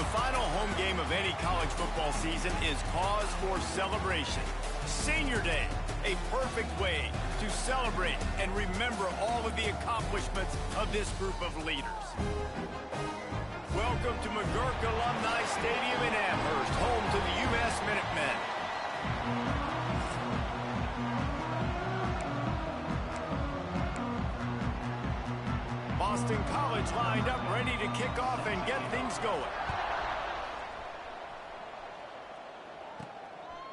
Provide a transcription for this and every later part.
The final home game of any college football season is cause for celebration. Senior Day, a perfect way to celebrate and remember all of the accomplishments of this group of leaders. Welcome to McGurk Alumni Stadium in Amherst, home to the UMass Minutemen. Boston College lined up, ready to kick off and get things going.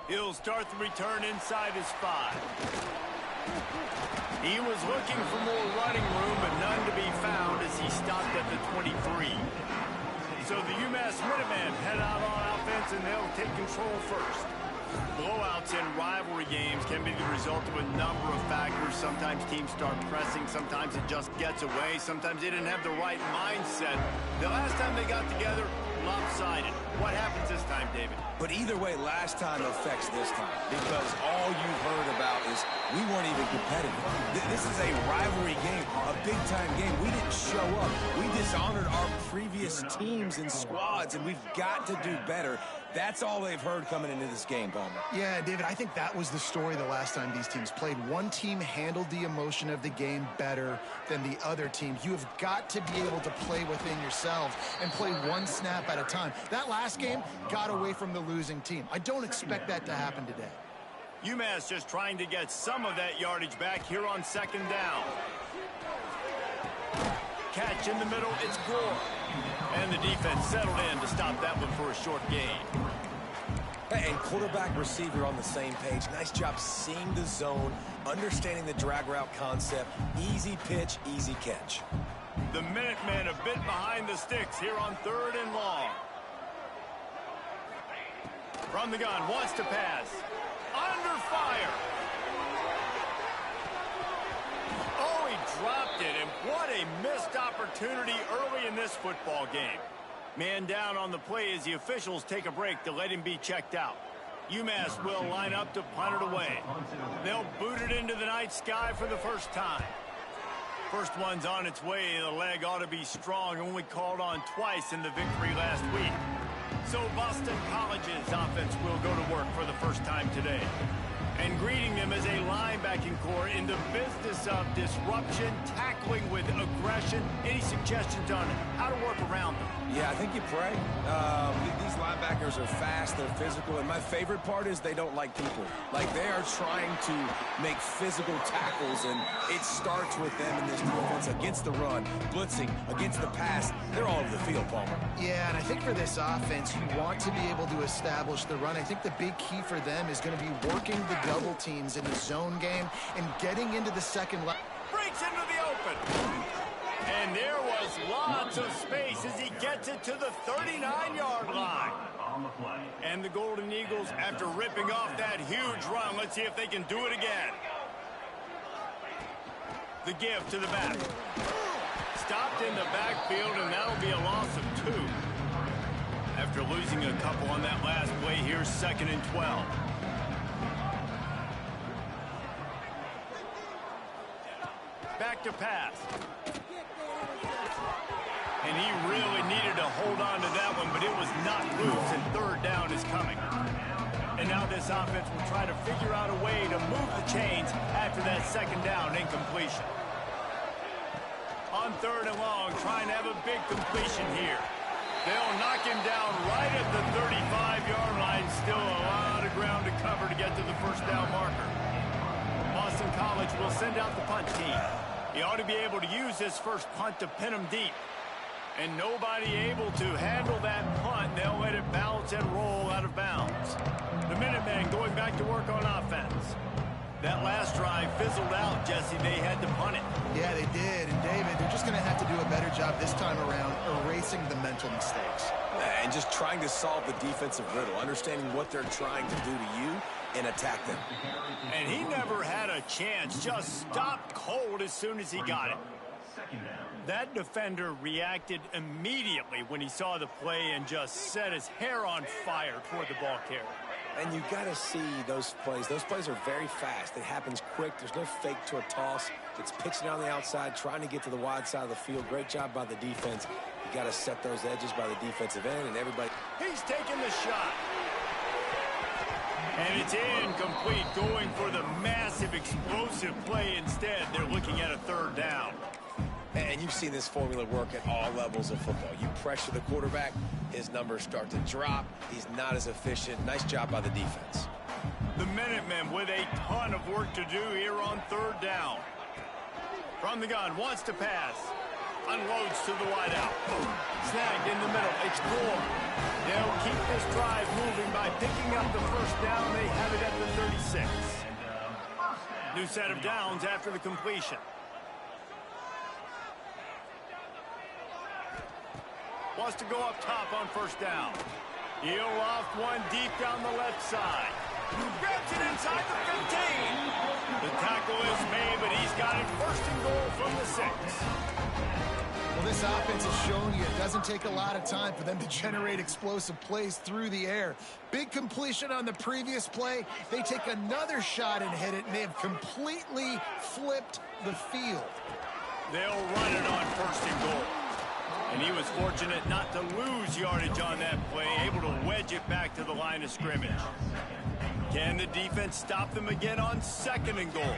He'll start the return inside his 5. He was looking for more running room, but none to be found as he stopped at the 23. So the UMass Minutemen head out on offense, and they'll take control first. Blowouts in rivalry games can be the result of a number of factors. Sometimes teams start pressing. Sometimes it just gets away. Sometimes they didn't have the right mindset. The last time they got together, lopsided. What happens this time, David? But either way, last time affects this time, because all you've heard about is we weren't even competitive. This is a rivalry game, a big-time game. We didn't show up. We dishonored our previous teams and squads, and we've got to do better. That's all they've heard coming into this game, Palmer. Yeah, David, I think that was the story the last time these teams played. One team handled the emotion of the game better than the other team. You have got to be able to play within yourselves and play one snap at a time. That last game got away from the losing team. I don't expect that to happen today. UMass just trying to get some of that yardage back here on 2nd down. Catch in the middle, it's Gore. And the defense settled in to stop that one for a short gain. And quarterback receiver on the same page. Nice job seeing the zone, understanding the drag route concept. Easy pitch, easy catch. The Minutemen a bit behind the sticks here on 3rd and long. From the gun, wants to pass. Under fire. Oh, he dropped it, and what a missed opportunity early in this football game. Man down on the play as the officials take a break to let him be checked out. UMass will line up to punt it away. They'll boot it into the night sky for the first time. First one's on its way. The leg ought to be strong, only called on twice in the victory last week. So Boston College's offense will go to work for the first time today. And greeting them as a linebacking core in the business of disruption, tackling with aggression. Any suggestions on how to work around them? Yeah, I think you pray. These linebackers are fast, they're physical, and my favorite part is they don't like people. Like, they are trying to make physical tackles, and it starts with them in this defense against the run, blitzing, against the pass. They're all over the field, Palmer. Yeah, and I think for this offense, you want to be able to establish the run. I think the big key for them is going to be working the double teams in the zone game and getting into the second level. Breaks into the open. And there was lots of space as he gets it to the 39-yard line. And the Golden Eagles, after ripping off that huge run, let's see if they can do it again. The give to the back. Stopped in the backfield, and that'll be a loss of 2. After losing a couple on that last play, here's 2nd and 12. Back to pass. And he really needed to hold on to that one, but it was not loose, and 3rd down is coming. And now this offense will try to figure out a way to move the chains after that 2nd down incompletion. On 3rd and long, trying to have a big completion here. They'll knock him down right at the 35-yard line. Still a lot of ground to cover to get to the 1st down marker. Boston College will send out the punt team. He ought to be able to use this first punt to pin him deep. And nobody able to handle that punt. They'll let it bounce and roll out of bounds. The Minutemen going back to work on offense. That last drive fizzled out, Jesse. They had to punt it. Yeah, they did. And, David, they're just going to have to do a better job this time around erasing the mental mistakes. And just trying to solve the defensive riddle, understanding what they're trying to do to you and attack them. And he never had a chance. Just stopped cold as soon as he got it. That defender reacted immediately when he saw the play and just set his hair on fire toward the ball carrier. And you got to see those plays. Those plays are very fast. It happens quick. There's no fake to a toss. It's pitching on the outside, trying to get to the wide side of the field. Great job by the defense. You got to set those edges by the defensive end, and everybody. He's taking the shot. And it's incomplete, going for the massive explosive play instead. They're looking at a third down. And you've seen this formula work at all levels of football. You pressure the quarterback, his numbers start to drop. He's not as efficient. Nice job by the defense. The Minutemen with a ton of work to do here on third down. From the gun, wants to pass. Unloads to the wideout. Snagged in the middle. Explore. They'll keep this drive moving by picking up the first down. They have it at the 36. New set of downs after the completion. Wants to go up top on first down. He'll loft one deep down the left side. Grabs it inside the 15. The tackle is made, but he's got it first and goal from the 6. Well, this offense has shown you it doesn't take a lot of time for them to generate explosive plays through the air. Big completion on the previous play. They take another shot and hit it, and they have completely flipped the field. They'll run it on first and goal. And he was fortunate not to lose yardage on that play, able to wedge it back to the line of scrimmage. Can the defense stop them again on second and goal?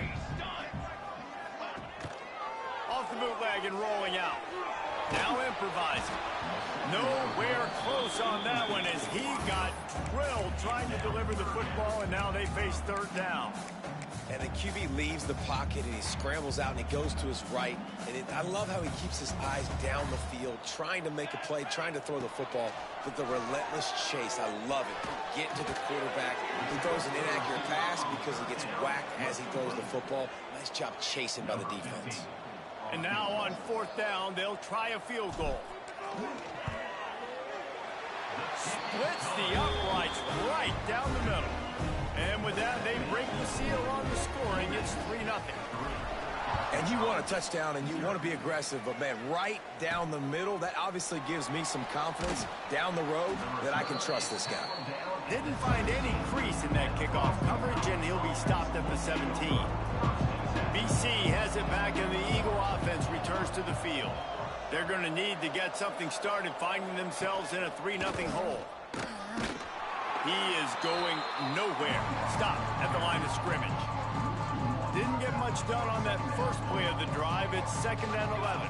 Off the bootleg and rolling out. Now improvising. Nowhere close on that one as he got drilled trying to deliver the football, and now they face third down. And the QB leaves the pocket, and he scrambles out, and he goes to his right. And I love how he keeps his eyes down the field, trying to make a play, trying to throw the football, but the relentless chase, I love it. Get to the quarterback. He throws an inaccurate pass because he gets whacked as he throws the football. Nice job chasing by the defense. And now on fourth down, they'll try a field goal. Splits the uprights right down the middle. And with that, they break the seal on the scoring. It's 3-0. And you want a touchdown, and you want to be aggressive, but, man, right down the middle, that obviously gives me some confidence down the road that I can trust this guy. Didn't find any crease in that kickoff coverage, and he'll be stopped at the 17. BC has it back, and the Eagle offense returns to the field. They're going to need to get something started, finding themselves in a 3-0 hole. He is going nowhere. Stopped at the line of scrimmage. Didn't get much done on that first play of the drive. It's 2nd and 11.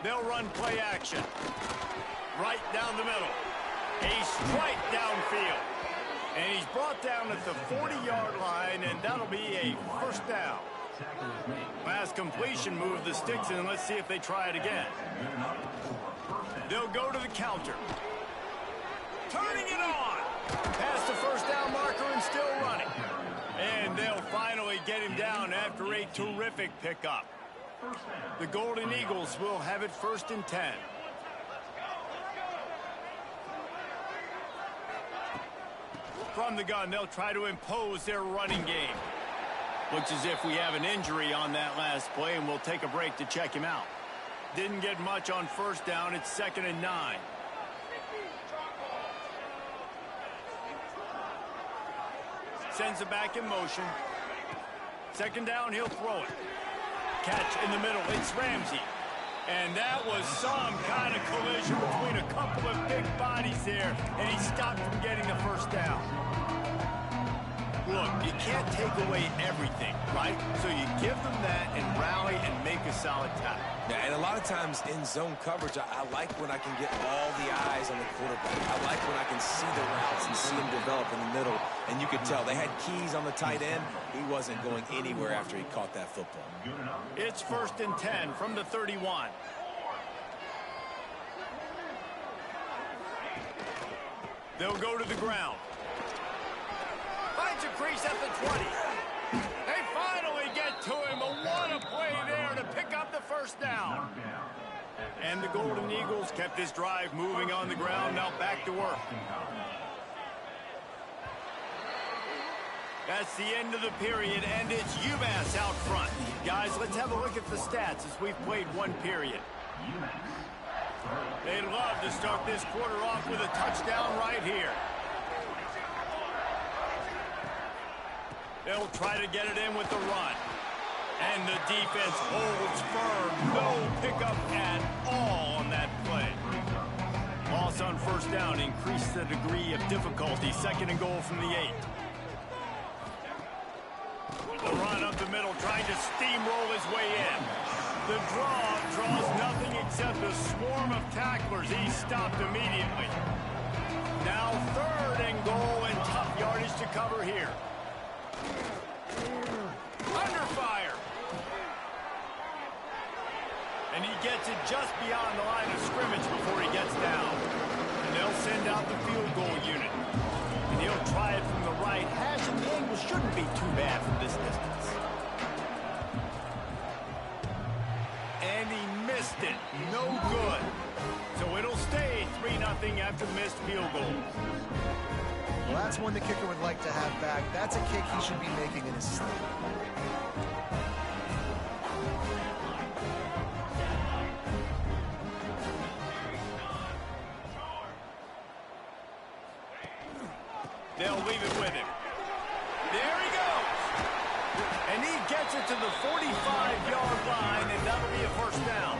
They'll run play action. Right down the middle. A strike downfield. And he's brought down at the 40-yard line, and that'll be a first down. Last completion moved the sticks, and let's see if they try it again. They'll go to the counter. Turning it on. Past the first down marker and still running. And they'll finally get him down after a terrific pickup. The Golden Eagles will have it 1st and 10. From the gun, they'll try to impose their running game. Looks as if we have an injury on that last play, and we'll take a break to check him out. Didn't get much on first down. It's 2nd and 9. Sends it back in motion. 2nd down, he'll throw it. Catch in the middle. It's Ramsey. And that was some kind of collision between a couple of big bodies there, and he stopped from getting the first down. Look, you can't take away everything, right? So you give them that and rally and make a solid tackle. Yeah, and a lot of times in zone coverage, I like when I can get all the eyes on the quarterback. I like when I can see the routes and see him develop in the middle. And you could tell they had keys on the tight end. He wasn't going anywhere after he caught that football. It's 1st and 10 from the 31. They'll go to the ground. Finds a crease at the 20. They finally get to him. What a play there to pick up the first down. And the Golden Eagles kept this drive moving on the ground. Now back to work. That's the end of the period, and it's UMass out front. Guys, let's have a look at the stats as we've played one period. They'd love to start this quarter off with a touchdown right here. They'll try to get it in with the run. And the defense holds firm. No pickup at all on that play. Loss on first down increased the degree of difficulty. Second and goal from the 8. The run up the middle, trying to steamroll his way in. The draw draws nothing except a swarm of tacklers. He's stopped immediately. Now third and goal and tough yardage to cover here. Under fire. And he gets it just beyond the line of scrimmage before he gets down. And they'll send out the field goal unit. And he'll try it from the right hash, and the angle shouldn't be too bad from this distance. And he missed it. No good. So it'll stay 3-0 after missed field goal. Well, that's one the kicker would like to have back. That's a kick he should be making in his sleep. They'll leave it with him. There he goes. And he gets it to the 45-yard line, and that'll be a first down.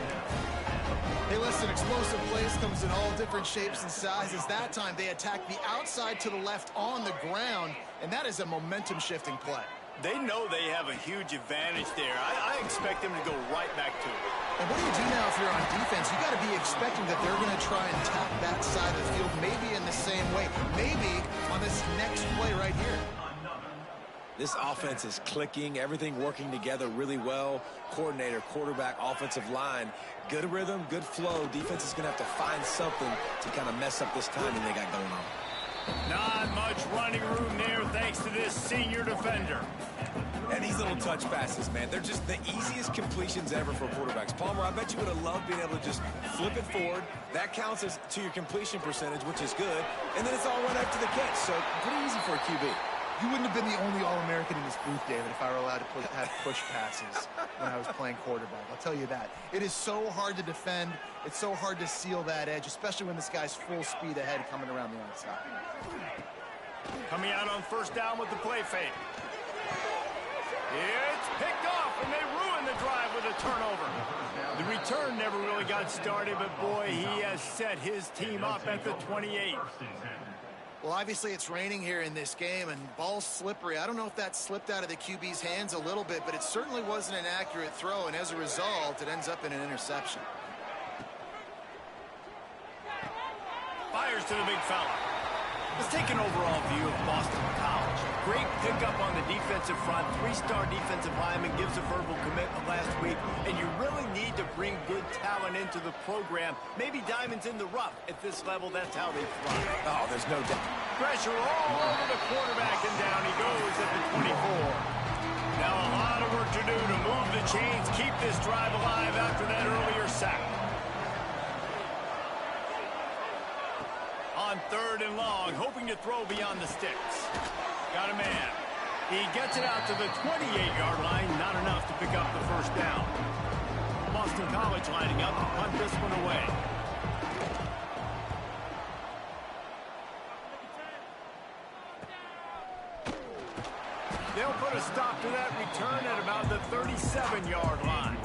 Hey, listen, explosive plays comes in all different shapes and sizes. That time they attack the outside to the left on the ground, and that is a momentum-shifting play. They know they have a huge advantage there. I expect them to go right back to it. And what do you do now if you're on defense? You got to be expecting that they're going to try and tap that side of the field, maybe in the same way, maybe on this next play right here. This offense is clicking, everything working together really well. Coordinator, quarterback, offensive line, good rhythm, good flow. Defense is going to have to find something to kind of mess up this timing they got going on. Not much running room there thanks to this senior defender. And these little touch passes, man, they're just the easiest completions ever for quarterbacks. Palmer, I bet you would have loved being able to just flip it forward. That counts as to your completion percentage, which is good. And then it's all run after the catch, so pretty easy for a QB. You wouldn't have been the only All-American in this booth, David, if I were allowed to have push passes when I was playing quarterback. I'll tell you that. It is so hard to defend. It's so hard to seal that edge, especially when this guy's full speed ahead coming around the outside. Coming out on first down with the play fake. It's picked off, and they ruin the drive with a turnover. The return never really got started, but boy, he has set his team up at the 28. Well, obviously it's raining here in this game, and ball's slippery. I don't know if that slipped out of the QB's hands a little bit, but it certainly wasn't an accurate throw, and as a result, it ends up in an interception. Fires to the big fella. Let's take an overall view of Boston College. Great pickup on the defensive front. 3-star defensive lineman gives a verbal commitment last week, and you really need to bring good talent into the program. Maybe diamonds in the rough. At this level, that's how they thrive. Oh, there's no doubt. Pressure all over the quarterback, and down he goes at the 24. Now a lot of work to do to move the chains, keep this drive alive after that earlier sack. On third and long, hoping to throw beyond the sticks. Got a man. He gets it out to the 28-yard line, not enough to pick up the first down. Boston College lining up to punt this one away. They'll put a stop to that return at about the 37-yard line.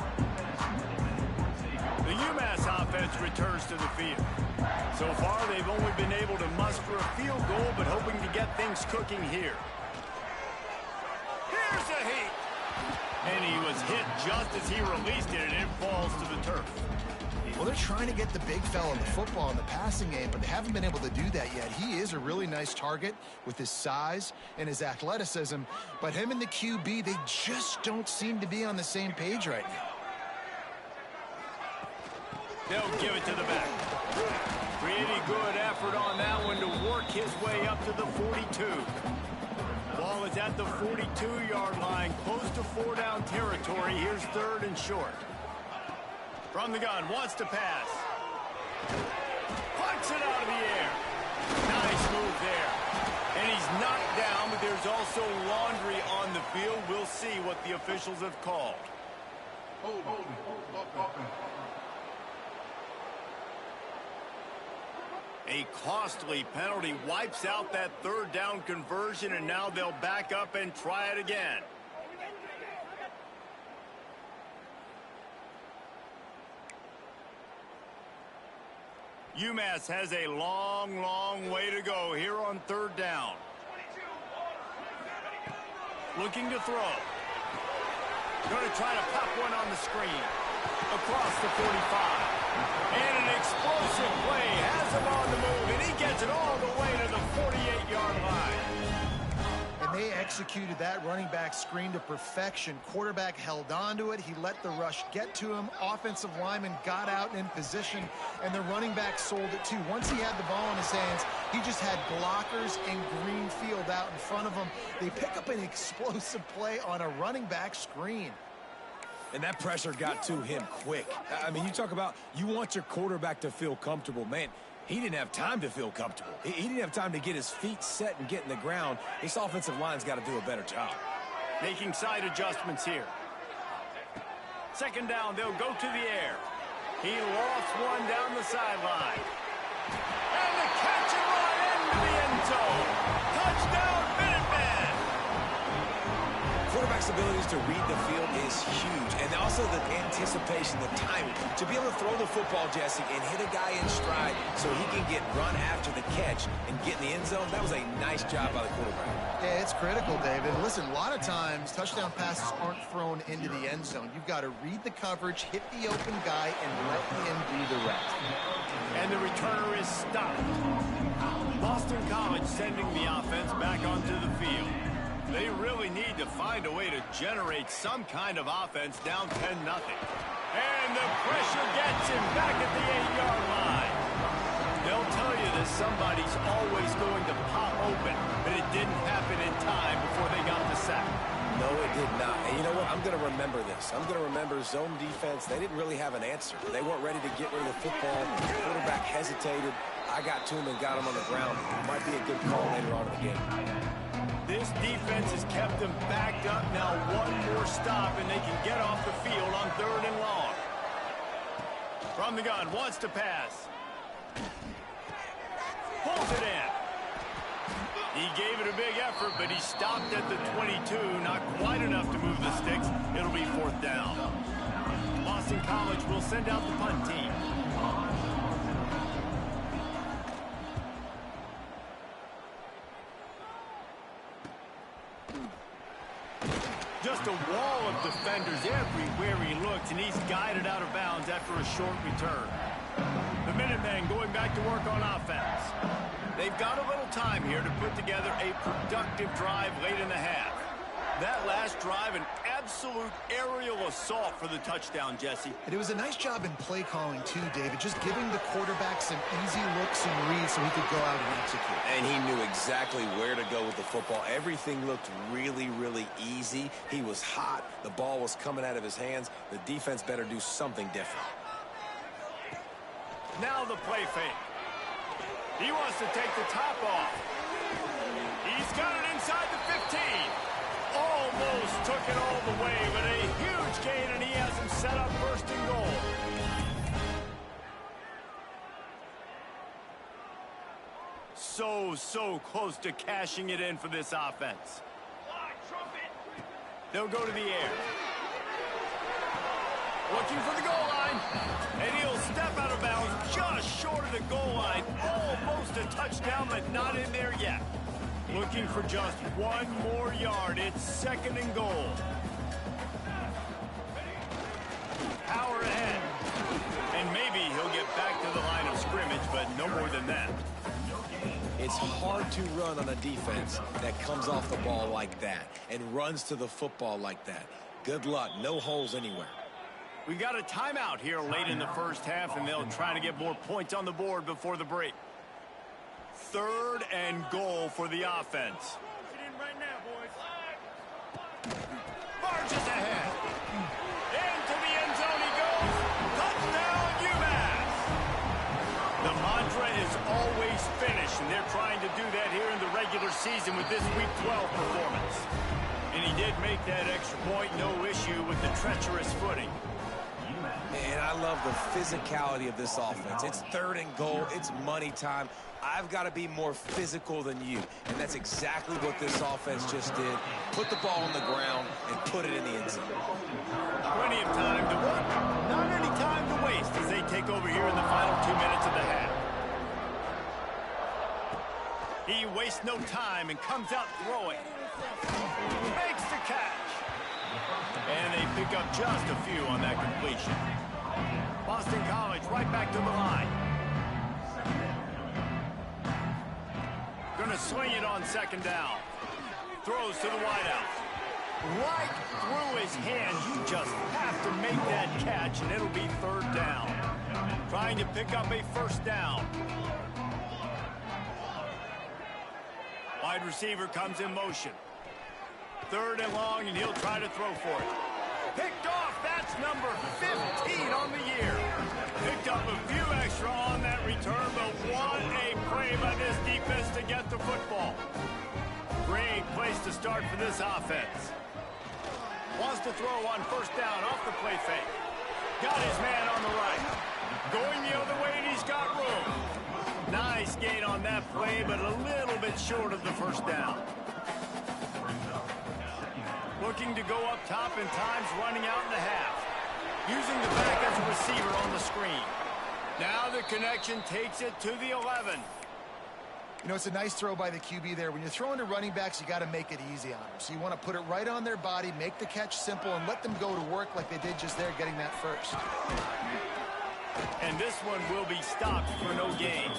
The UMass offense returns to the field. So far, they've only been able to muster a field goal, but hoping to get things cooking here. Here's a heat. And he was hit just as he released it, and it falls to the turf. Well, they're trying to get the big fella the football in the passing game, but they haven't been able to do that yet. He is a really nice target with his size and his athleticism, but him and the QB, they just don't seem to be on the same page right now. They'll give it to the back. Pretty good effort on that one to work his way up to the 42. Ball is at the 42-yard line, close to 4-down territory. Here's third and short. From the gun, wants to pass. Punts it out of the air. Nice move there. And he's knocked down, but there's also laundry on the field. We'll see what the officials have called. A costly penalty wipes out that third down conversion, and now they'll back up and try it again. UMass has a long, long way to go here on third down. Looking to throw. Going to try to pop one on the screen. Across the 45. And an explosive play has him on the move, and he gets it all the way to the 48-yard line. And they executed that running back screen to perfection. Quarterback held on to it. He let the rush get to him. Offensive lineman got out and in position, and the running back sold it too. Once he had the ball in his hands, he just had blockers and green field out in front of him. They pick up an explosive play on a running back screen. And that pressure got to him quick. I mean, you talk about you want your quarterback to feel comfortable. Man, he didn't have time to feel comfortable. He didn't have time to get his feet set and get in the ground. This offensive line's got to do a better job. Making side adjustments here. Second down, they'll go to the air. He lost one down the sideline. And the catch and run into the end zone. Touchdown, Minutemen! Quarterback's abilities to read the field is huge, and also the anticipation, the timing. To be able to throw the football, Jesse, and hit a guy in stride so he can get run after the catch and get in the end zone, that was a nice job by the quarterback. Yeah, it's critical, David. Listen, a lot of times touchdown passes aren't thrown into the end zone. You've got to read the coverage, hit the open guy, and let him do the rest. And the returner is stopped. Boston College sending the offense back onto the field. They really need to find a way to generate some kind of offense down 10-0. And the pressure gets him back at the 8-yard line. They'll tell you that somebody's always going to pop open, but it didn't happen in time before they got the sack. No, it did not. And you know what? I'm going to remember this. I'm going to remember zone defense. They didn't really have an answer. They weren't ready to get rid of the football. The quarterback hesitated. I got to him and got him on the ground. It might be a good call later on in the game. This defense has kept them backed up. Now one more stop, and they can get off the field on third and long. From the gun, wants to pass. Pulls it in. He gave it a big effort, but he stopped at the 22. Not quite enough to move the sticks. It'll be fourth down. Boston College will send out the punt team. Just a wall of defenders everywhere he looks, and he's guided out of bounds after a short return. The Minutemen going back to work on offense. They've got a little time here to put together a productive drive late in the half. That last drive, an absolute aerial assault for the touchdown, Jesse. And it was a nice job in play calling too, David, just giving the quarterback some easy looks and reads so he could go out and execute. And he knew exactly where to go with the football. Everything looked really, really easy. He was hot. The ball was coming out of his hands. The defense better do something different. Now the play fake. He wants to take the top off. He's got it inside the 15. Almost took it all the way, but a huge gain, and he has him set up first and goal. So close to cashing it in for this offense. They'll go to the air. Looking for the goal line. And he'll step out of bounds just short of the goal line. Almost a touchdown, but not in there yet. Looking for just one more yard. It's second and goal. Power ahead. And maybe he'll get back to the line of scrimmage, but no more than that. It's hard to run on a defense that comes off the ball like that and runs to the football like that. Good luck. No holes anywhere. We got a timeout here late in the first half, and they'll try to get more points on the board before the break. Third and goal for the offense. Get in right now, boys. Marches ahead. Into the end zone he goes. Touchdown, UMass. The mantra is always finish, and they're trying to do that here in the regular season with this Week 12 performance. And he did make that extra point, no issue with the treacherous footing. And I love the physicality of this offense. It's third and goal. It's money time. I've got to be more physical than you. And that's exactly what this offense just did. Put the ball on the ground and put it in the end zone. Plenty of time to work. Not any time to waste as they take over here in the final 2 minutes of the half. He wastes no time and comes out throwing. Makes the catch. And they pick up just a few on that completion. Boston College right back to the line. Gonna swing it on second down. Throws to the wideout. Right through his hands. You just have to make that catch, and it'll be third down. Trying to pick up a first down. Wide receiver comes in motion. Third and long, and he'll try to throw for it. Picked off. That's number 15 on the year. Picked up a few extra on that return, but what a play by this defense to get the football. Great place to start for this offense. Wants to throw on first down off the play fake. Got his man on the right. Going the other way, and he's got room. Nice gain on that play, but a little bit short of the first down. Looking to go up top and times running out in the half. Using the back as a receiver on the screen. Now the connection takes it to the 11. You know, it's a nice throw by the QB there. When you're throwing to running backs, you got to make it easy on them. So you want to put it right on their body, make the catch simple, and let them go to work like they did just there, getting that first. And this one will be stopped for no gain.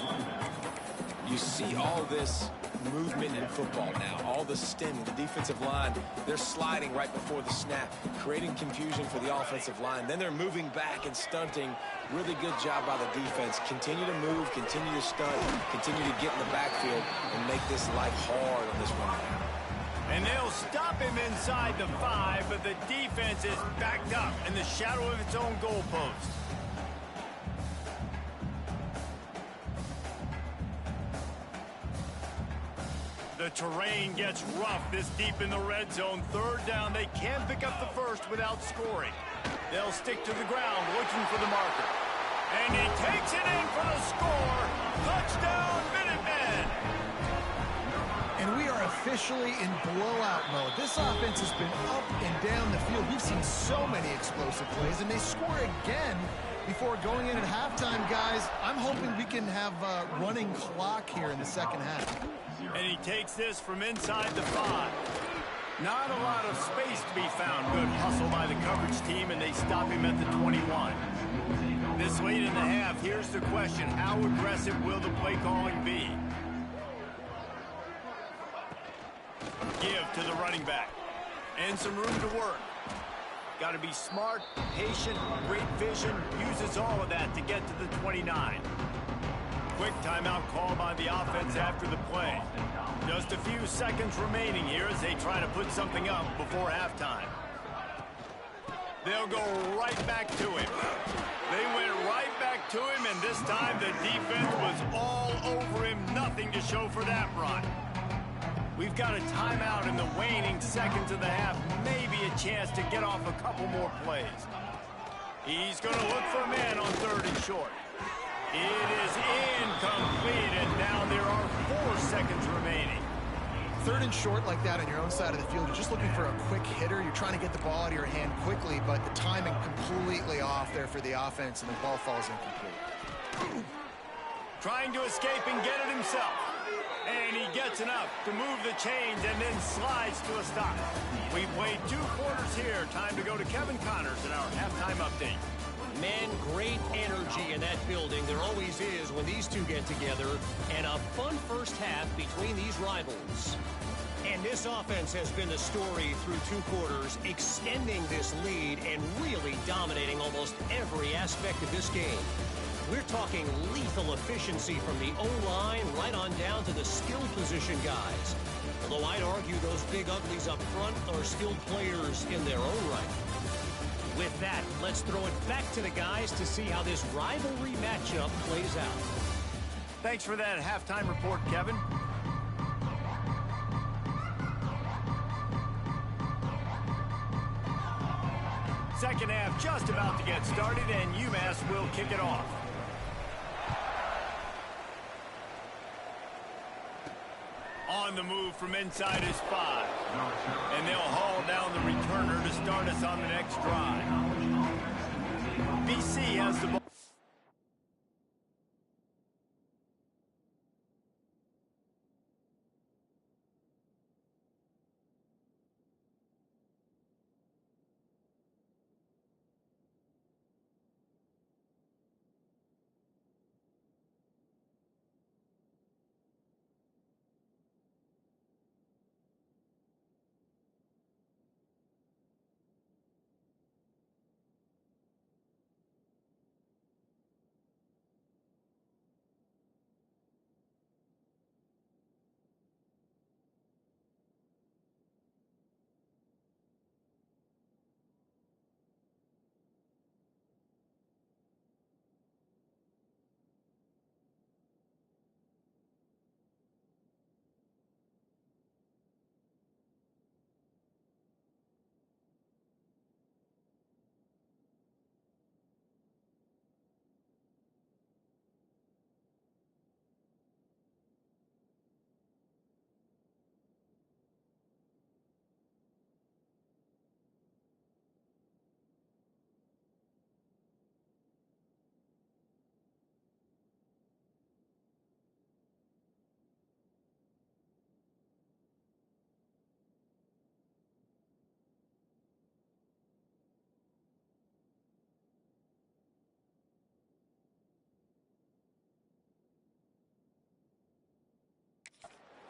You see all this movement in football now, all the stemming, the defensive line, they're sliding right before the snap, creating confusion for the offensive line. Then they're moving back and stunting. Really good job by the defense. Continue to move, continue to stunt, continue to get in the backfield and make this life hard on this run. And they'll stop him inside the 5, but the defense is backed up in the shadow of its own goalpost. The terrain gets rough this deep in the red zone. Third down, they can pick up the first without scoring. They'll stick to the ground looking for the marker. And he takes it in for the score. Touchdown, Minutemen! And we are officially in blowout mode. This offense has been up and down the field. We've seen so many explosive plays, and they score again before going in at halftime, guys. I'm hoping we can have a running clock here in the second half. And he takes this from inside the 5. Not a lot of space to be found. Good hustle by the coverage team, and they stop him at the 21. This late in the half, here's the question. How aggressive will the play calling be? Give to the running back. And some room to work. Got to be smart, patient, great vision. Uses all of that to get to the 29. Quick timeout call by the offense after the play. Just a few seconds remaining here as they try to put something up before halftime. They'll go right back to him. They went right back to him, and this time the defense was all over him. Nothing to show for that run. We've got a timeout in the waning seconds of the half. Maybe a chance to get off a couple more plays. He's going to look for a man on third and short. It is incomplete, and now there are 4 seconds remaining. Third and short like that on your own side of the field, you're just looking for a quick hitter. You're trying to get the ball out of your hand quickly, but the timing completely off there for the offense, and the ball falls incomplete. Trying to escape and get it himself. And he gets enough to move the chains and then slides to a stop. We played 2 quarters here. Time to go to Kevin Connors in our halftime update. Man, great energy in that building. There always is when these two get together. And a fun first half between these rivals. And this offense has been the story through 2 quarters, extending this lead and really dominating almost every aspect of this game. We're talking lethal efficiency from the O-line right on down to the skill position guys. Although I'd argue those big uglies up front are skilled players in their own right. With that, let's throw it back to the guys to see how this rivalry matchup plays out. Thanks for that halftime report, Kevin. Second half just about to get started, and UMass will kick it off. On the move from inside his 5. And they'll haul down the returner to start us on the next drive. BC has the ball.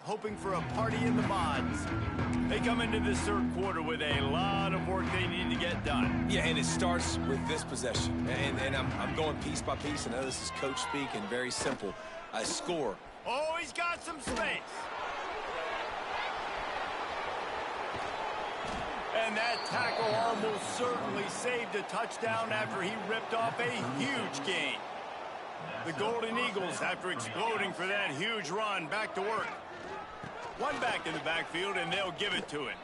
hoping for a party in the mods. They come into this third quarter with a lot of work they need to get done. Yeah, and it starts with this possession. And I'm going piece by piece. I know this is coach speak and very simple. I score. Oh, he's got some space. And that tackle almost certainly saved a touchdown after he ripped off a huge gain. The Golden Eagles, after exploding for that huge run, back to work. One back in the backfield, and they'll give it to him.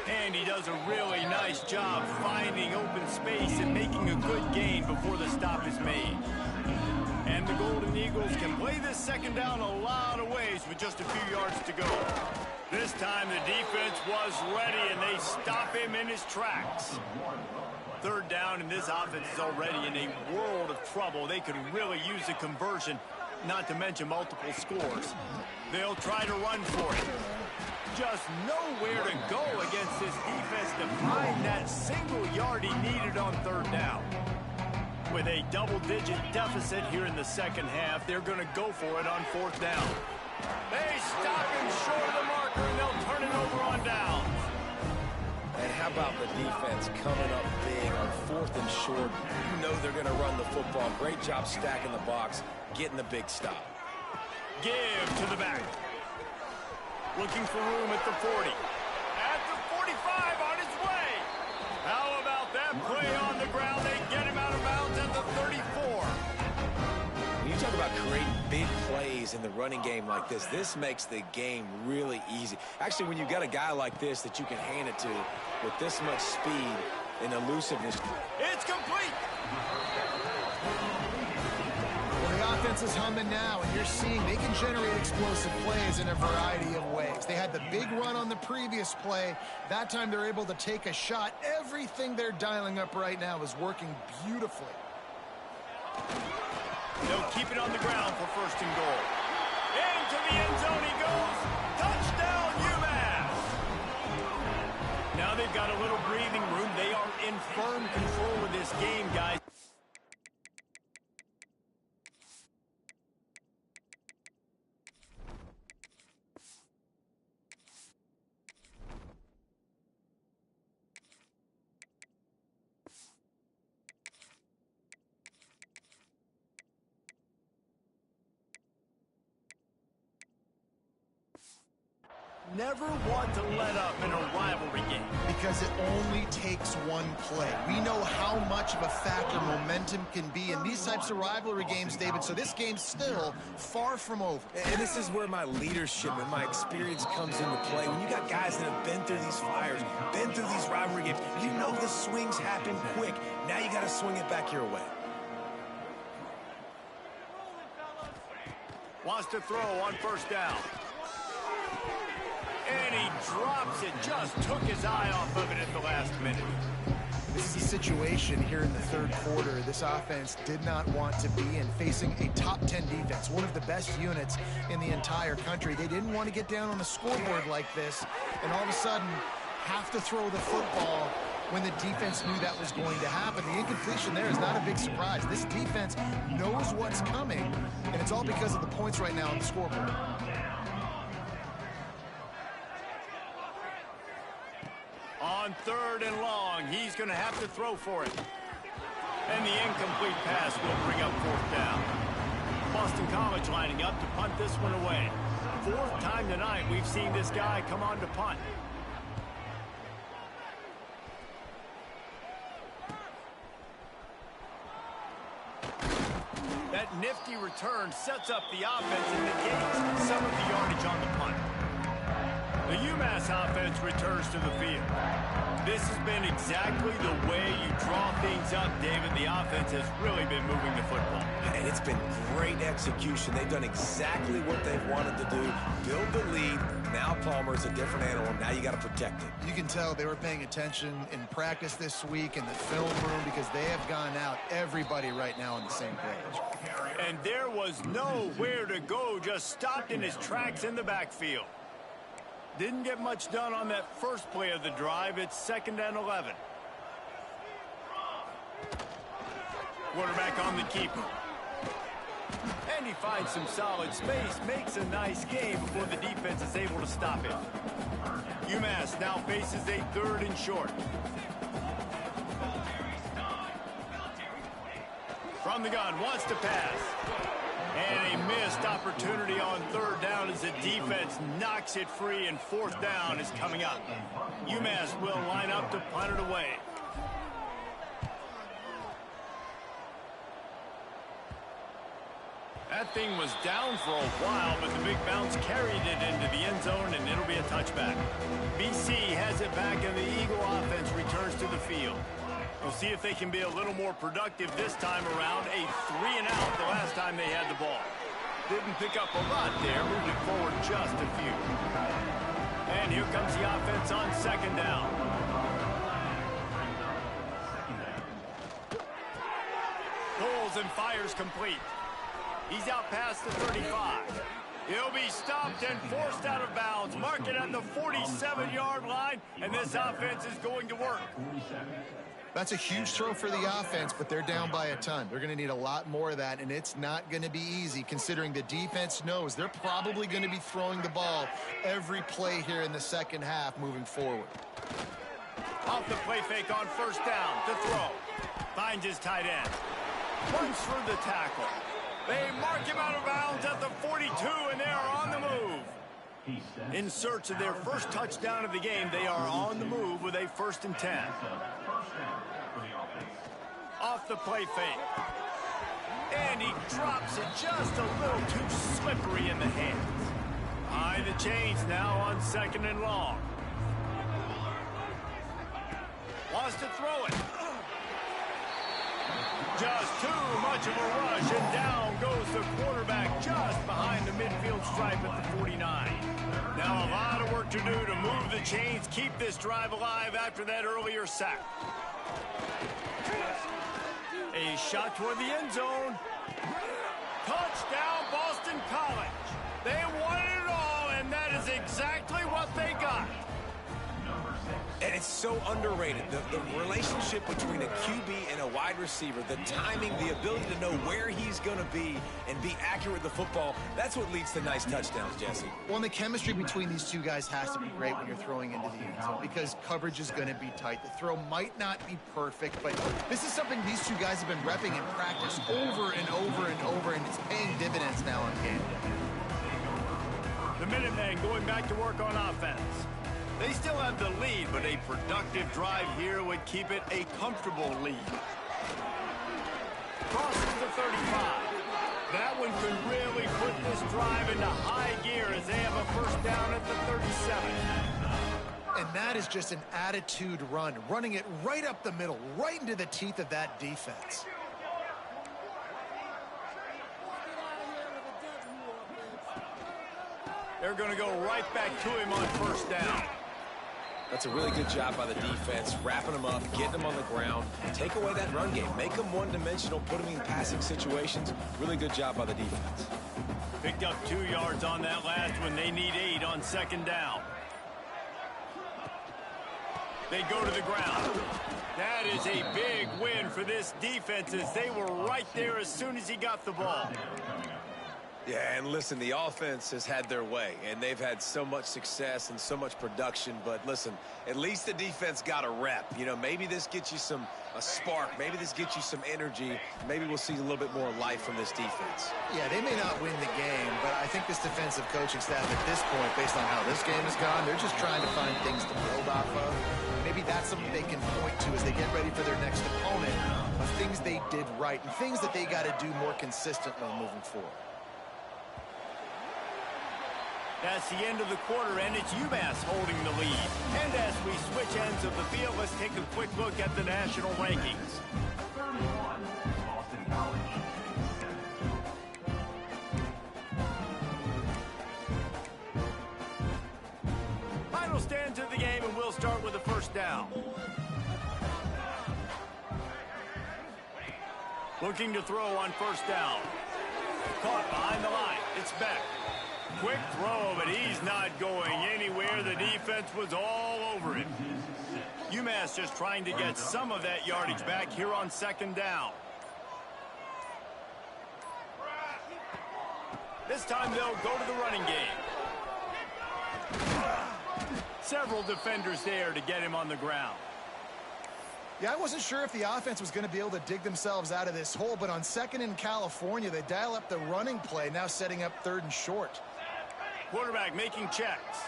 And he does a really nice job finding open space and making a good gain before the stop is made. And the Golden Eagles can play this second down a lot of ways with just a few yards to go. This time the defense was ready, and they stop him in his tracks. Third down, and this offense is already in a world of trouble. They could really use a conversion, not to mention multiple scores. They'll try to run for it. Just nowhere to go against this defense to find that single yard he needed on third down. With a double-digit deficit here in the second half, they're going to go for it on fourth down. They stop him short of the marker, and they'll turn it over on downs. And how about the defense coming up big on fourth and short? You know they're going to run the football. Great job stacking the box, getting the big stop. Give to the back. Looking for room at the 40. At the 45, on his way. How about that play on the ground? They get him out of bounds at the 34. When you talk about creating big plays in the running game like this makes the game really easy. Actually, when you got a guy like this that you can hand it to with this much speed and elusiveness. It's complete. Well, the offense is humming now, and you're seeing they can generate explosive plays in a variety of ways. They had the big run on the previous play. That time they're able to take a shot. Everything they're dialing up right now is working beautifully. They'll keep it on the ground for first and goal. Into the end zone he goes. Touchdown, UMass. Now they've got a little breathing room. They are in firm control of this game, guys. Never want to let up in a rivalry game. Because it only takes one play. We know how much of a factor momentum can be in these types of rivalry games, David, so this game's still far from over. And this is where my leadership and my experience comes into play. When you got guys that have been through these fires, been through these rivalry games, you know the swings happen quick. Now you got to swing it back your way. Wants to throw on first down. And he drops it. Just took his eye off of it at the last minute. This is a situation here in the third quarter this offense did not want to be in, facing a top 10 defense, one of the best units in the entire country. They didn't want to get down on the scoreboard like this and all of a sudden have to throw the football when the defense knew that was going to happen. The incompletion there is not a big surprise. This defense knows what's coming, and it's all because of the points right now on the scoreboard. On third and long, he's going to have to throw for it. And the incomplete pass will bring up fourth down. Boston College lining up to punt this one away. Fourth time tonight we've seen this guy come on to punt. That nifty return sets up the offense and negates some of the yardage on the punt. The UMass offense returns to the field. This has been exactly the way you draw things up, David. The offense has really been moving the football. And it's been great execution. They've done exactly what they've wanted to do. Build the lead. Now Palmer's a different animal. Now you got to protect it. You can tell they were paying attention in practice this week in the film room because they have gone out, everybody right now on the same page. And there was nowhere to go, just stopped in his tracks in the backfield. Didn't get much done on that first play of the drive. It's 2nd and 11. Quarterback on the keeper. And and he finds some solid space, makes a nice game before the defense is able to stop him. UMass now faces a 3rd and short. From the gun, wants to pass. And a missed opportunity on 3rd down as the defense knocks it free, and 4th down is coming up. UMass will line up to punt it away. That thing was down for a while, but the big bounce carried it into the end zone, and it'll be a touchback. BC has it back, and the Eagle offense returns to the field. We'll see if they can be a little more productive this time around. A 3 and out the last time they had the ball. Didn't pick up a lot there, moved it forward just a few. And here comes the offense on 2nd down. Pulls and fires complete. He's out past the 35. He'll be stopped and forced out of bounds. Mark it at the 47-yard line, and this offense is going to work. That's a huge throw for the offense, but they're down by a ton. They're going to need a lot more of that, and it's not going to be easy considering the defense knows they're probably going to be throwing the ball every play here in the second half moving forward. Off the play fake on 1st down to throw. Finds his tight end. Runs for the tackle. They mark him out of bounds at the 42, and they are on the move. In search of their first touchdown of the game, they are on the move with a 1st and 10. Off the play fake. And he drops it just a little too slippery in the hands. Behind the chains now on 2nd and long. Wants to throw it. Just too much of a rush, and down goes the quarterback just behind the midfield stripe at the 49. Now a lot of work to do to move the chains, keep this drive alive after that earlier sack. A shot toward the end zone. Touchdown, Boston College. They wanted it all, and that is exactly what they got. And it's so underrated. The relationship between a QB and a wide receiver, the timing, the ability to know where he's going to be and be accurate with the football, that's what leads to nice touchdowns, Jesse. Well, and the chemistry between these two guys has to be great when you're throwing into the end zone because coverage is going to be tight. The throw might not be perfect, but this is something these two guys have been repping in practice over and over and over, and it's paying dividends now in game. The Minutemen going back to work on offense. They still have the lead, but a productive drive here would keep it a comfortable lead. Crosses the 35. That one could really put this drive into high gear as they have a 1st down at the 37. And that is just an attitude run, running it right up the middle, right into the teeth of that defense. They're going to go right back to him on 1st down. That's a really good job by the defense, wrapping them up, getting them on the ground. Take away that run game. Make them one-dimensional, put them in passing situations. Really good job by the defense. Picked up 2 yards on that last one. They need 8 on 2nd down. They go to the ground. That is a big win for this defense as they were right there as soon as he got the ball. Yeah, and listen, the offense has had their way, and they've had so much success and so much production. But listen, at least the defense got a rep. You know, maybe this gets you a spark. Maybe this gets you some energy. Maybe we'll see a little bit more life from this defense. Yeah, they may not win the game, but I think this defensive coaching staff at this point, based on how this game has gone, they're just trying to find things to build off of. Maybe that's something they can point to as they get ready for their next opponent of things they did right and things that they got to do more consistently moving forward. That's the end of the quarter, and it's UMass holding the lead. And as we switch ends of the field, let's take a quick look at the national rankings. Final stands of the game, and we'll start with the 1st down. Looking to throw on 1st down. Caught behind the line. It's Beck. Quick throw, but he's not going anywhere. The defense was all over it. UMass just trying to get some of that yardage back here on 2nd down. This time they'll go to the running game. Several defenders there to get him on the ground. Yeah, I wasn't sure if the offense was going to be able to dig themselves out of this hole, but on 2nd in California, they dial up the running play, now setting up 3rd and short. Quarterback making checks.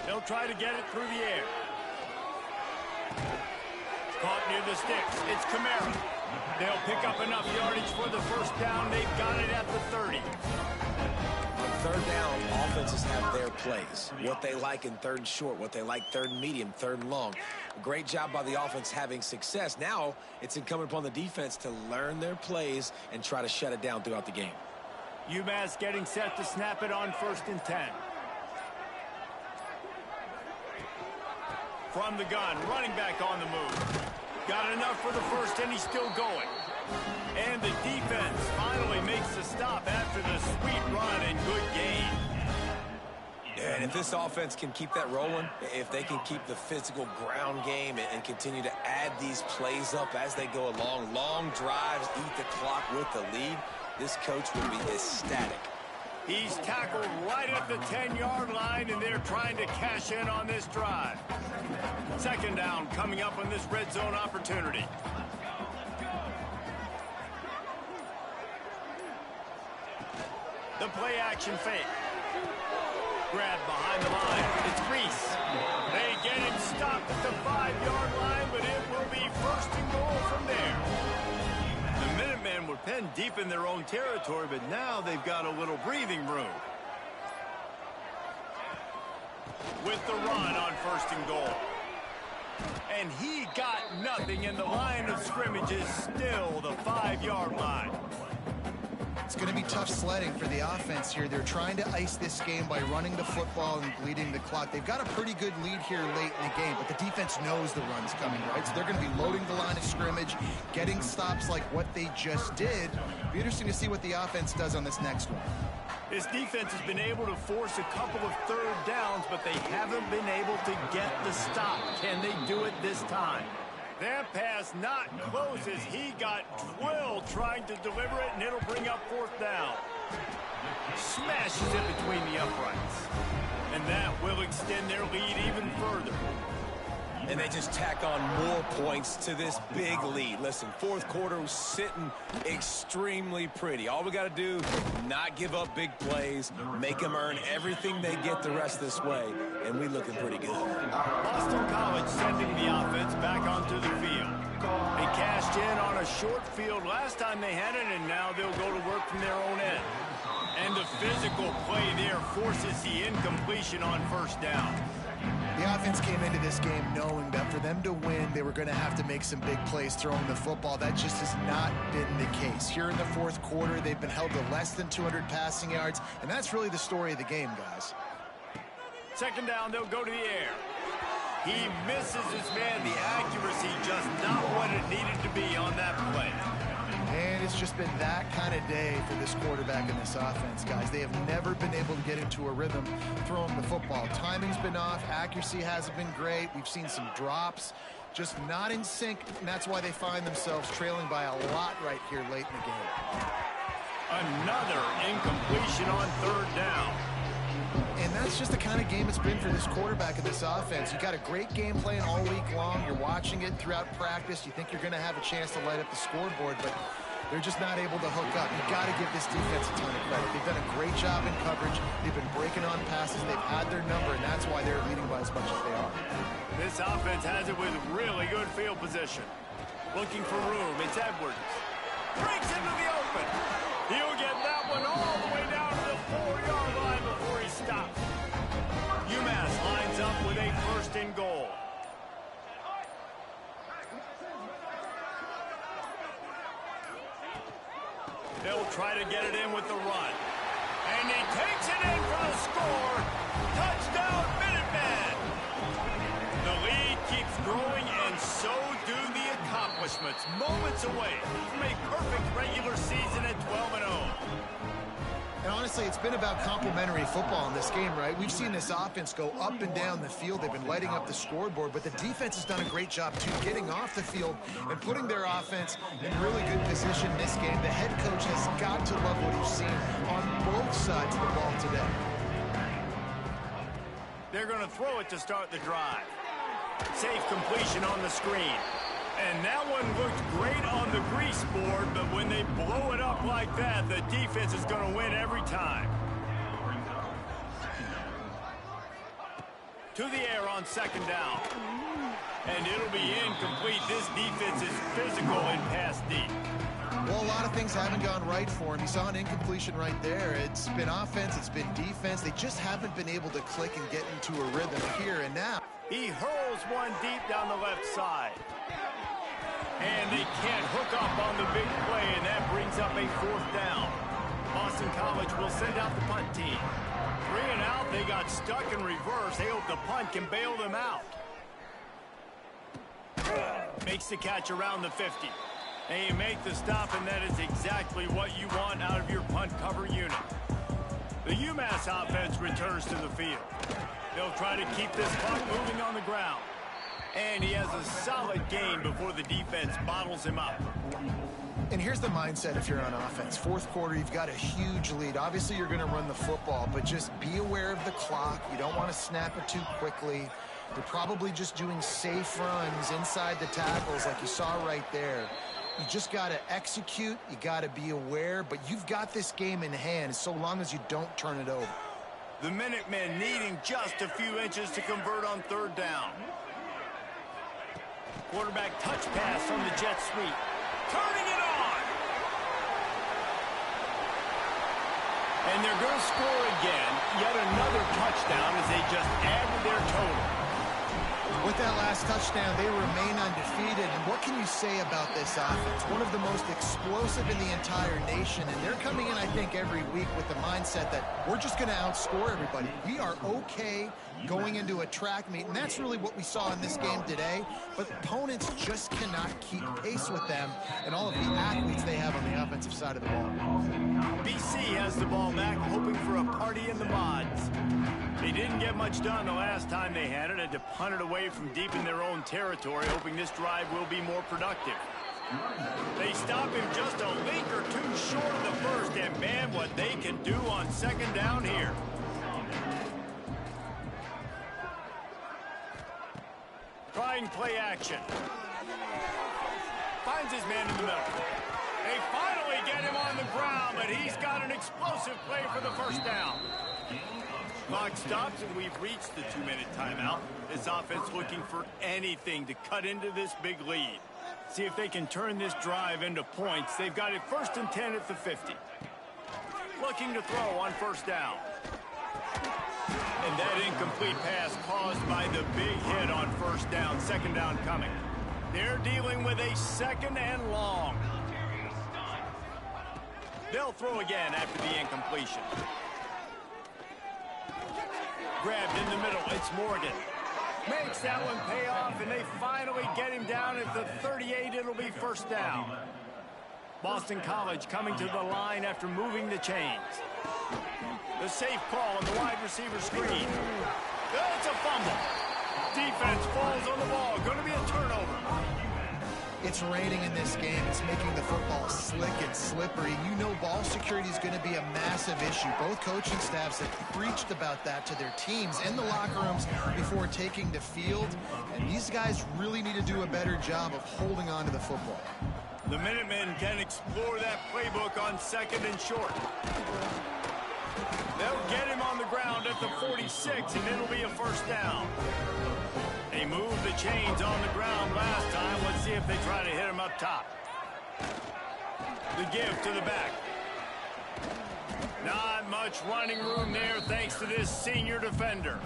They'll try to get it through the air. Caught near the sticks. It's Kamara. They'll pick up enough yardage for the first down. They've got it at the 30. On 3rd down, offenses have their plays. What they like in 3rd and short, what they like 3rd and medium, 3rd and long. Great job by the offense having success. Now it's incumbent upon the defense to learn their plays and try to shut it down throughout the game. UMass getting set to snap it on 1st and 10. From the gun, running back on the move. Got enough for the first, and he's still going. And the defense finally makes the stop after the sweet run and good gain. Yeah, and if this offense can keep that rolling, if they can keep the physical ground game and continue to add these plays up as they go along, long drives, eat the clock with the lead, this coach will be ecstatic. He's tackled right at the 10-yard line, and they're trying to cash in on this drive. 2nd down coming up on this red zone opportunity. The play action fake. Grabbed behind the line. It's Reese. They get him stopped at the 5-yard line, but it will be 1st and goal from there. The Minutemen were penned deep in their own territory, but now they've got a little breathing room. With the run on 1st and goal. And he got nothing, and the line of scrimmage is still the 5-yard line. It's going to be tough sledding for the offense here. They're trying to ice this game by running the football and bleeding the clock. They've got a pretty good lead here late in the game, but the defense knows the run's coming, right? So they're going to be loading the line of scrimmage, getting stops like what they just did. Be interesting to see what the offense does on this next one. This defense has been able to force a couple of 3rd downs, but they haven't been able to get the stop. Can they do it this time? That pass not close as he got drilled trying to deliver it, and it'll bring up 4th down. Smashes it between the uprights. And that will extend their lead even further. And they just tack on more points to this big lead. Listen, 4th quarter was sitting extremely pretty. All we got to do, not give up big plays, make them earn everything they get the rest of this way, and we looking pretty good. Boston College sending the offense back onto the field. They cashed in on a short field last time they had it, and now they'll go to work from their own end. And the physical play there forces the incompletion on 1st down. The offense came into this game knowing that for them to win, they were going to have to make some big plays throwing the football. That just has not been the case. Here in the 4th quarter, they've been held to less than 200 passing yards, and that's really the story of the game, guys. 2nd down, they'll go to the air. He misses his man. The accuracy just not what it needed to be on that play. And it's just been that kind of day for this quarterback and this offense, guys. They have never been able to get into a rhythm throwing the football. Timing's been off. Accuracy hasn't been great. We've seen some drops, just not in sync, and that's why they find themselves trailing by a lot right here late in the game. Another incompletion on 3rd down. And that's just the kind of game it's been for this quarterback and this offense. You got a great game plan all week long. You're watching it throughout practice. You think you're going to have a chance to light up the scoreboard, but they're just not able to hook up. You got to give this defense a ton of credit. They've done a great job in coverage. They've been breaking on passes. They've had their number, and that's why they're leading by as much as they are. This offense has it with really good field position. Looking for room. It's Edwards. Breaks into the open. He'll get that one all the way down to the 4-yard line before he stops. UMass lines up with a 1st and goal. They'll try to get it in with the run. And he takes it in for the score. Touchdown, Minutemen. The lead keeps growing, and so do the accomplishments. accomplishments, moments away from a perfect regular season at 12-0. And honestly, it's been about complementary football in this game, right? We've seen this offense go up and down the field. They've been lighting up the scoreboard, but the defense has done a great job, too, getting off the field and putting their offense in really good position in this game. The head coach has got to love what he's seen on both sides of the ball today. They're going to throw it to start the drive. Safe completion on the screen. And that one looked great on the grease board, but when they blow it up like that, the defense is going to win every time. To the air on second down. And it'll be incomplete. This defense is physical and pass deep. Well, a lot of things haven't gone right for him. He saw an incompletion right there. It's been offense, it's been defense. They just haven't been able to click and get into a rhythm here and now. He hurls one deep down the left side. And they can't hook up on the big play, and that brings up a fourth down. Boston College will send out the punt team. 3 and out, they got stuck in reverse. They hope the punt can bail them out. Makes the catch around the 50. And you make the stop, and that is exactly what you want out of your punt cover unit. The UMass offense returns to the field. They'll try to keep this clock moving on the ground. And he has a solid gain before the defense bottles him up. And here's the mindset if you're on offense. Fourth quarter, you've got a huge lead. Obviously, you're going to run the football, but just be aware of the clock. You don't want to snap it too quickly. You're probably just doing safe runs inside the tackles like you saw right there. You just got to execute. You got to be aware, but you've got this game in hand so long as you don't turn it over. The Minutemen needing just a few inches to convert on third down. Quarterback touch pass from the jet sweep. Turning it on! And they're going to score again. Yet another touchdown as they just added their total. With that last touchdown, they remain undefeated. And what can you say about this offense? One of the most explosive in the entire nation. And they're coming in, I think, every week with the mindset that we're just going to outscore everybody. We are okay going into a track meet. And that's really what we saw in this game today. But opponents just cannot keep pace with them and all of the athletes they have on the offensive side of the ball. BC has the ball back, hoping for a party in the mods. They didn't get much done the last time they had it, had to punt it away from deep in their own territory, hoping this drive will be more productive. They stop him just a link or two short of the first, and man, what they can do on second down here. Trying play action. Finds his man in the middle. They finally get him on the ground, but he's got an explosive play for the first down. Clock stops, and we've reached the 2-minute timeout. This offense looking for anything to cut into this big lead. See if they can turn this drive into points. They've got it 1st and 10 at the 50. Looking to throw on first down. And that incomplete pass caused by the big hit on first down. Second down coming. They're dealing with a second and long. They'll throw again after the incompletion. Grabbed in the middle, it's Morgan. Makes that one pay off, and they finally get him down at the 38. It'll be first down. Boston College coming to the line after moving the chains. The safe call on the wide receiver screen. It's a fumble. Defense falls on the ball. Going to be a turnover. It's raining in this game. It's making the football slick and slippery. You know ball security is going to be a massive issue. Both coaching staffs have preached about that to their teams in the locker rooms before taking the field. And these guys really need to do a better job of holding on to the football. The Minutemen can explore that playbook on second and short. They'll get him on the ground at the 46, and it'll be a first down. They moved the chains on the ground last time. Let's see if they try to hit him up top. The give to the back. Not much running room there thanks to this senior defender.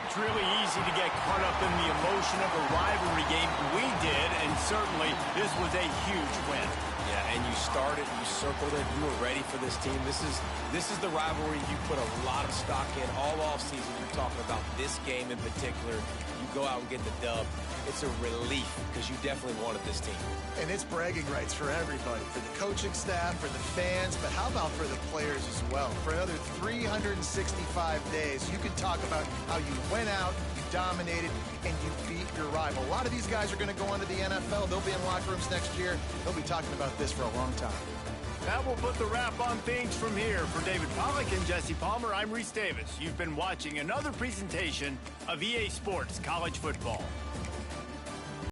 It's really easy to get caught up in the emotion of a rivalry game. We did, and certainly, this was a huge win. Yeah, and you started, you circled it, you were ready for this team. This is the rivalry you put a lot of stock in all offseason. You're talking about this game in particular. You go out and get the dub. It's a relief because you definitely wanted this team. And it's bragging rights for everybody, for the coaching staff, for the fans, but how about for the players as well? For another 365 days, you can talk about how you went out, you dominated, and you beat your rival. A lot of these guys are going to go on to the NFL. They'll be in locker rooms next year. They'll be talking about this for a long time. That will put the wrap on things from here. For David Pollack and Jesse Palmer, I'm Reese Davis. You've been watching another presentation of EA Sports College Football.